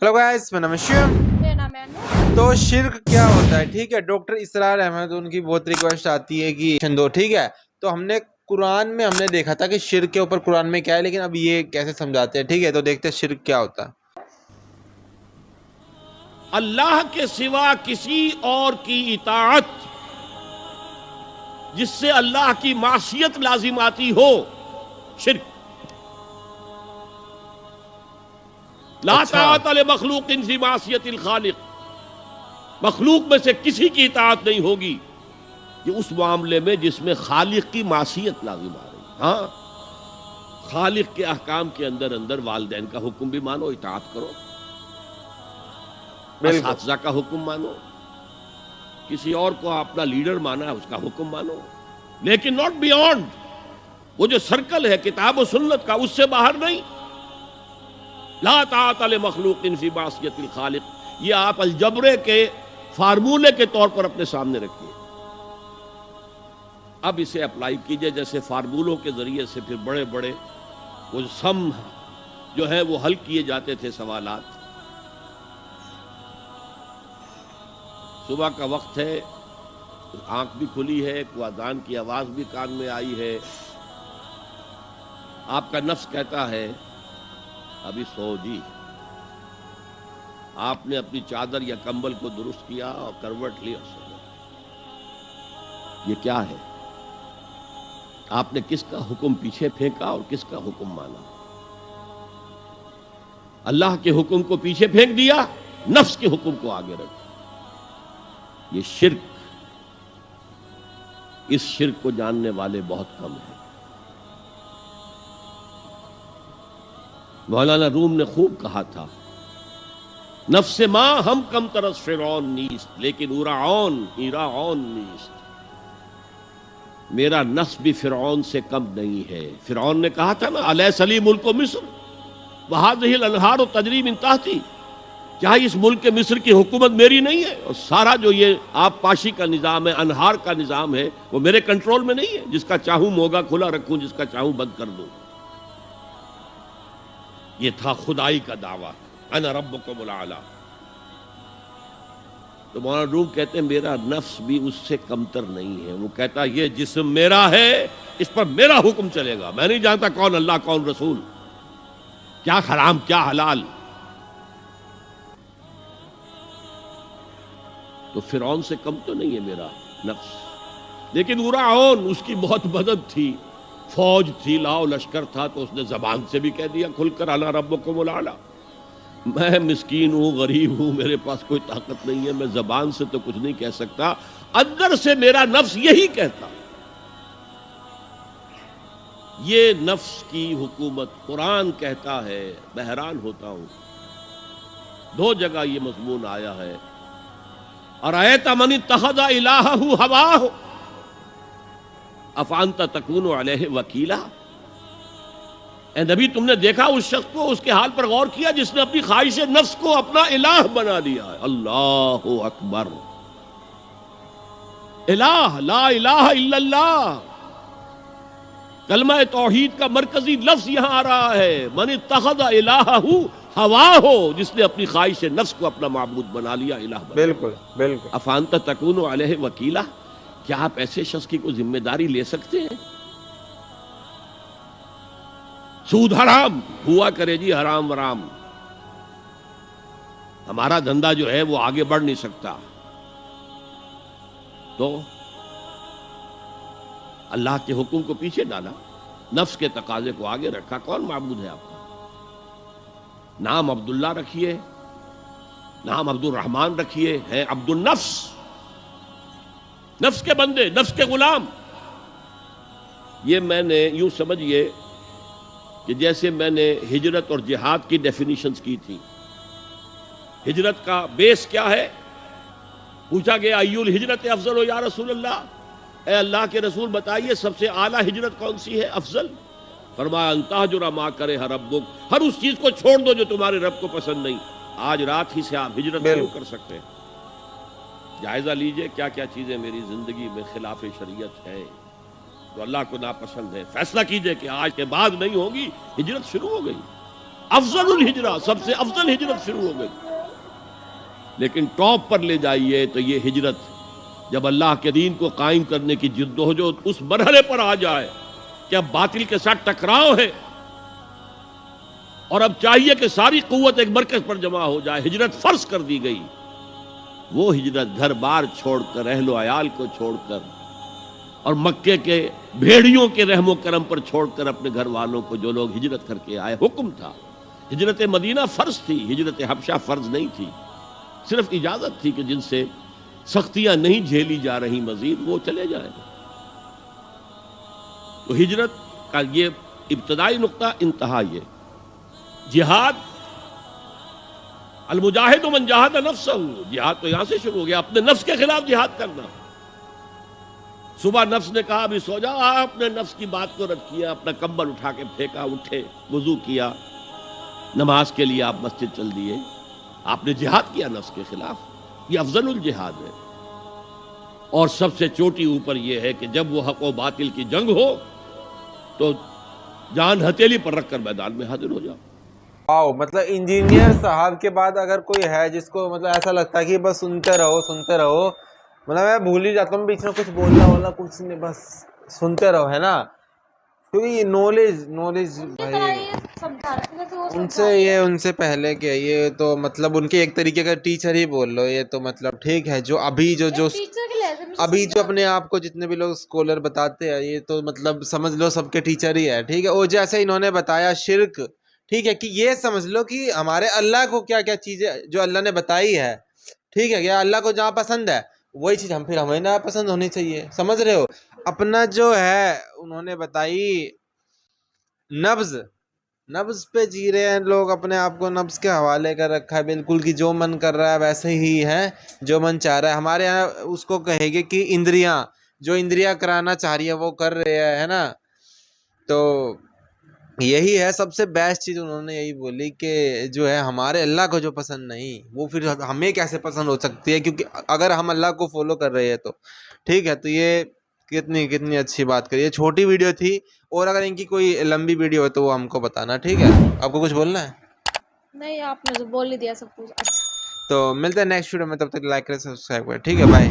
Hello guys, मेरा नाम है शिव। मेरा नाम है अनु। तो शिर्क क्या होता है? ठीक है, डॉक्टर इसरार अहमद, उनकी बहुत रिक्वेस्ट आती है कि दो। ठीक है, तो हमने कुरान में हमने देखा था कि शिर्क के ऊपर कुरान में क्या है, लेकिन अब ये कैसे समझाते हैं। ठीक है, तो देखते हैं शिर्क क्या होता है। अल्लाह के सिवा किसी और की इताअत जिससे अल्लाह की मासियत लाजिम आती हो, शिर्क। ला ताअत ले मखलूकिन फी मासियतिल खालिक, मखलूक में से किसी की इताअत नहीं होगी ये उस मामले में जिसमें खालिक की मासियत लाजिम आ रही। हाँ, खालिक के अहकाम के अंदर अंदर वालिदैन का हुक्म भी मानो, इताअत करो, असातिज़ा का हुक्म मानो, किसी और को अपना लीडर माना है उसका हुक्म मानो, लेकिन नॉट बियॉन्ड। वो जो सर्कल है किताब और सुन्नत का, उससे बाहर नहीं। ला ताअत ले मखलूकिन फी मासियतिल खालिक, ये आप अलजबरे के फार्मूले के तौर पर अपने सामने रखिए। अब इसे अप्लाई कीजिए जैसे फार्मूलों के जरिए से फिर बड़े बड़े वो सम जो है वो हल किए जाते थे सवालात। सुबह का वक्त है, आंख भी खुली है, अजान की आवाज भी कान में आई है, आपका नफ्स कहता है अभी सो जी। आपने अपनी चादर या कंबल को दुरुस्त किया और करवट ली और सो गए। ये क्या है? आपने किसका हुक्म पीछे फेंका और किसका हुक्म माना? अल्लाह के हुक्म को पीछे फेंक दिया, नफ्स के हुक्म को आगे रखा। ये शिर्क, इस शिर्क को जानने वाले बहुत कम हैं। मौलाना रूम ने खूब कहा था, नफ्स मां हम कम तरस फिरौन नीस्त, लेकिन ईराओन नीस्त। मेरा नफ्स भी फिरौन से कम नहीं है। फिरौन ने कहा था ना, अलैसली मुल्क मिस्र वहादिहिल अनहार तजरी मिन तहती, क्या इस मुल्क के मिस्र की हुकूमत मेरी नहीं है? और सारा जो ये आप पाशी का निजाम है, अनहार का निजाम है, वो मेरे कंट्रोल में नहीं है? जिसका चाहूं मोगा खुला रखूं, जिसका चाहूं बंद कर दूं। ये था खुदाई का दावा, अना रब्बुकुमुल आला। तो मौलाना रूम कहते हैं मेरा नफ्स भी उससे कमतर नहीं है। वो कहता ये जिस्म मेरा है, इस पर मेरा हुक्म चलेगा। मैं नहीं जानता कौन अल्लाह कौन रसूल, क्या हराम क्या हलाल। तो फिरौन से कम तो नहीं है मेरा नफ्स, लेकिन उराओन उसकी बहुत मदद थी, फौज थी, लाओ लश्कर था, तो उसने जबान से भी कह दिया खुलकर अना रब्बुकुमुल आला। मैं मिस्कीन हूं, गरीब हूं, मेरे पास कोई ताकत नहीं है, मैं जबान से तो कुछ नहीं कह सकता, अंदर से मेरा नफ्स यही कहता। ये नफ्स की हुकूमत कुरान कहता है। मैं हैरान होता हूं, दो जगह ये मजमून आया है। और आयता मनी तखदा इलाहू हवाहु अफांता तकूनु अलैहि वकीला। ए नबी, तुमने देखा उस शख्स को, उसके हाल पर गौर किया जिसने अपनी ख्वाहिश नफ्स को अपना इलाह बना लिया है। अल्लाहु अकबर। इलाह, ला इलाहा इल्लल्लाह, कलमा तौहीद का मरकजी लफ्ज यहां आ रहा है। मन इत्तखज़ इलाहहु हवाहु, जिसने अपनी ख्वाहिश नफ्स को अपना माबूद बना लिया, इलाह बना। बिल्कुल बिल्कुल। अफांता तकूनु अलैहि वकीला, क्या आप ऐसे शख्स की कोई जिम्मेदारी ले सकते हैं? सूद हराम हुआ करे जी, हराम वराम, हमारा धंधा जो है वो आगे बढ़ नहीं सकता। तो अल्लाह के हुक्म को पीछे डाला, नफ्स के तकाजे को आगे रखा। कौन माबूद है आपका? नाम अब्दुल्ला रखिए, नाम अब्दुल रहमान रखिए, है अब्दुल नफ्स, नफ्स के बंदे, नफ्स के गुलाम। ये मैंने यूं समझिए कि जैसे मैंने हिजरत और जिहाद की डेफिनेशंस की थी। हिजरत का बेस क्या है? पूछा गया अय्युल हिजरत अफजल हो या रसूल अल्लाह, ए अल्लाह के रसूल बताइए सबसे आला हिजरत कौन सी है, अफजल? फरमाया अंताजुरा मा करे हर रब्बुक, हर उस चीज को छोड़ दो जो तुम्हारे रब को पसंद नहीं। आज रात ही से आप हिजरत शुरू कर सकते हैं। जायजा लीजिए क्या क्या चीजें मेरी जिंदगी में खिलाफ शरीयत है, जो अल्लाह को नापसंद है। फैसला कीजिए कि आज के बाद नहीं होगी, हिजरत शुरू हो गई। افضل الہجرہ، سب سے افضل ہجرت شروع ہو گئی. لیکن ٹاپ پر لے جائیے تو یہ ہجرت جب اللہ کے دین کو قائم کرنے کی جدوجہد اس مرحلے پر آ جائے کہ اب باطل کے ساتھ ٹکراؤ ہے اور اب چاہیے کہ ساری قوت ایک مرکز پر جمع ہو جائے، ہجرت فرض کر دی گئی. وہ ہجرت گھر بار چھوڑ کر، اہل و عیال کو چھوڑ کر اور مکے کے بھیڑیوں کے رحم و کرم پر چھوڑ کر اپنے گھر والوں کو جو لوگ ہجرت کر کے آئے، حکم تھا. ہجرت مدینہ فرض تھی، ہجرت حبشہ فرض نہیں تھی، صرف اجازت تھی کہ جن سے سختیاں نہیں جھیلی جا رہی مزید وہ چلے جائیں. تو ہجرت کا یہ ابتدائی نقطہ، انتہا یہ جہاد. المجاہد من جاہد نفسہ، جہاد تو یہاں سے شروع ہو گیا، اپنے نفس کے خلاف جہاد کرنا. صبح نفس نے کہا ابھی سو جا، آپ نے نفس کی بات کو رد کیا، اپنا کمبل اٹھا کے پھینکا، اٹھے، وضو کیا، نماز کے لیے آپ مسجد چل دیے، آپ نے جہاد کیا نفس کے خلاف. یہ افضل الجہاد ہے. اور سب سے چوٹی اوپر یہ ہے کہ جب وہ حق و باطل کی جنگ ہو تو جان ہتھیلی پر رکھ کر میدان میں حاضر ہو جاؤ. واو، مطلب انجینئر صاحب کے بعد اگر کوئی ہے جس کو مطلب ایسا لگتا ہے کہ بس سنتے رہو، مطلب میں بھول ہی جاتا ہوں بیچ میں کچھ بولنا کچھ نہیں، بس سنتے رہو، ہے نا. کیونکہ یہ نالج بھائی ان سے پہلے کے یہ تو مطلب ان کے ایک طریقے کا ٹیچر ہی بول لو. یہ تو مطلب ٹھیک ہے جو ابھی جو اپنے آپ کو جتنے بھی لوگ اسکالر بتاتے ہیں یہ تو مطلب سمجھ لو سب کے ٹیچر ہی ہے. ٹھیک ہے، اور جیسے انہوں نے بتایا شرک، ٹھیک ہے، کہ یہ سمجھ لو کہ ہمارے اللہ کو کیا کیا چیزیں جو اللہ نے بتائی ہے، ٹھیک ہے، کیا اللہ کو جہاں پسند ہے وہی چیز ہمیں نہ پسند ہونی چاہیے. سمجھ رہے ہو؟ اپنا جو ہے انہوں نے بتائی نبض پہ جی رہے ہیں لوگ، اپنے آپ کو نبض کے حوالے کر رکھا ہے بالکل، کہ جو من کر رہا ہے ویسے ہی ہے، جو من چاہ رہا ہے. ہمارے یہاں اس کو کہے گے کہ اندریاں کرانا چاہ رہی ہے وہ کر رہے ہیں، ہے نا. تو یہی ہے سب سے بیسٹ چیز، انہوں نے یہی بولی کہ جو ہے ہمارے اللہ کو جو پسند نہیں وہ پھر ہمیں کیسے پسند ہو سکتی ہے، کیونکہ اگر ہم اللہ کو فالو کر رہے ہیں تو. ٹھیک ہے، تو یہ کتنی اچھی بات کری. یہ چھوٹی ویڈیو تھی، اور اگر ان کی کوئی لمبی ویڈیو ہو تو وہ ہم کو بتانا. ٹھیک ہے، آپ کو کچھ بولنا ہے؟ نہیں، آپ نے تو بول ہی دیا سب کچھ. تو ملتے ہیں نیکسٹ ویڈیو میں، تب تک لائک کریں، سبسکرائب کریں. ٹھیک ہے، بائے.